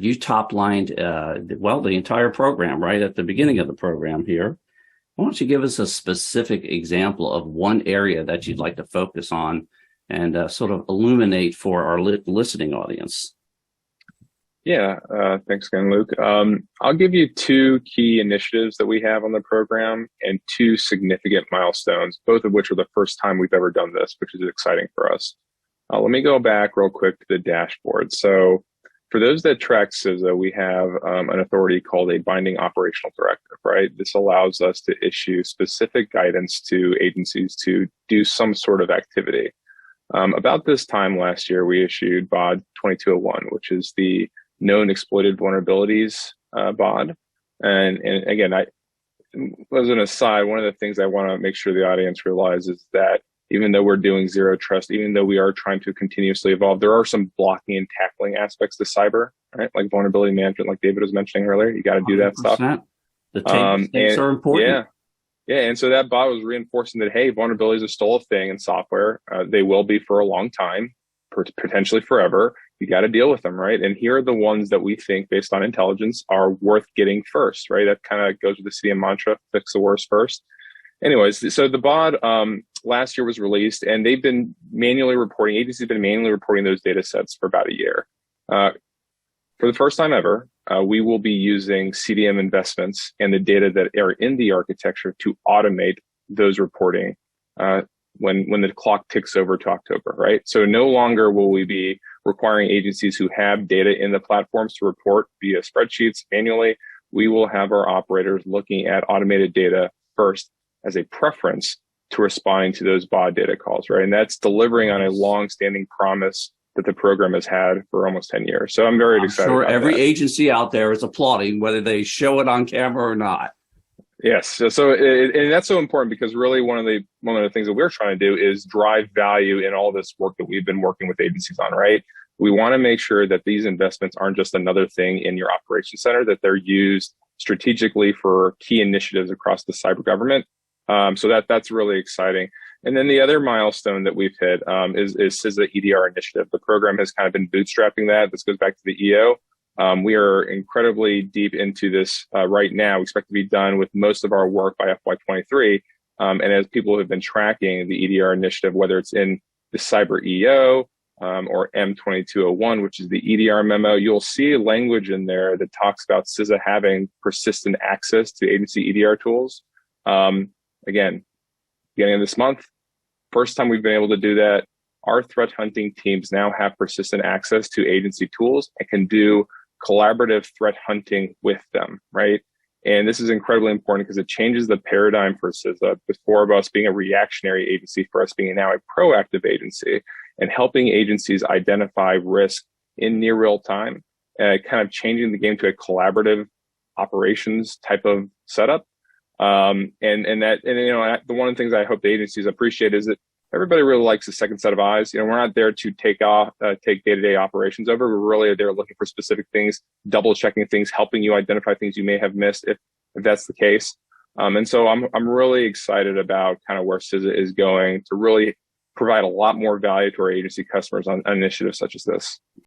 you top-lined, the entire program right at the beginning of the program here. Why don't you give us a specific example of one area that you'd like to focus on and sort of illuminate for our listening audience? Yeah, thanks again, Luke. I'll give you two key initiatives that we have on the program and two significant milestones, both of which are the first time we've ever done this, which is exciting for us. Let me go back real quick to the dashboard. So for those that track CISA, we have an authority called a binding operational directive, right? This allows us to issue specific guidance to agencies to do some sort of activity. About this time last year, we issued BOD 2201, which is the known exploited vulnerabilities BOD. And again, as an aside, one of the things I want to make sure the audience realizes that even though we're doing zero trust, even though we are trying to continuously evolve, there are some blocking and tackling aspects to cyber, right? Like vulnerability management, like David was mentioning earlier. You got to do that stuff. The table stakes are important. Yeah. And so that bot was reinforcing that, hey, vulnerabilities are still a thing in software. They will be for a long time, potentially forever. You got to deal with them, right? And here are the ones that we think, based on intelligence, are worth getting first, right? That kind of goes with the CDM mantra, fix the worst first. Anyways, so the BOD last year was released, and they've been manually reporting, agencies have been manually reporting those data sets for about a year. For the first time ever, we will be using CDM investments and the data that are in the architecture to automate those reporting when the clock ticks over to October, right? So no longer will we be requiring agencies who have data in the platforms to report via spreadsheets manually. We will have our operators looking at automated data first as a preference to responding to those BOD data calls, right? And that's delivering on a long-standing promise that the program has had for almost 10 years. So I'm very excited about every that. agency out there is applauding, whether they show it on camera or not. Yes. And that's so important, because really one of the things that we're trying to do is drive value in all this work that we've been working with agencies on, right? We want to make sure that these investments aren't just another thing in your operations center, that they're used strategically for key initiatives across the cyber government. So that's really exciting. And then the other milestone that we've hit is CISA EDR initiative. The program has kind of been bootstrapping that. This goes back to the EO. We are incredibly deep into this right now. We expect to be done with most of our work by FY23. And as people have been tracking the EDR initiative, whether it's in the cyber EO or M2201, which is the EDR memo, you'll see language in there that talks about CISA having persistent access to agency EDR tools. Again, beginning of this month, first time we've been able to do that. Our threat hunting teams now have persistent access to agency tools and can do collaborative threat hunting with them, right? And this is incredibly important because it changes the paradigm for CISA, before us being a reactionary agency, for us being now a proactive agency, and helping agencies identify risk in near real time, kind of changing the game to a collaborative operations type of setup. The one of the things I hope the agencies appreciate is that everybody really likes a second set of eyes. We're not there to take day-to-day operations over. We're really there looking for specific things, double checking things, helping you identify things you may have missed if that's the case. And so I'm really excited about kind of where CISA is going to really provide a lot more value to our agency customers on initiatives such as this.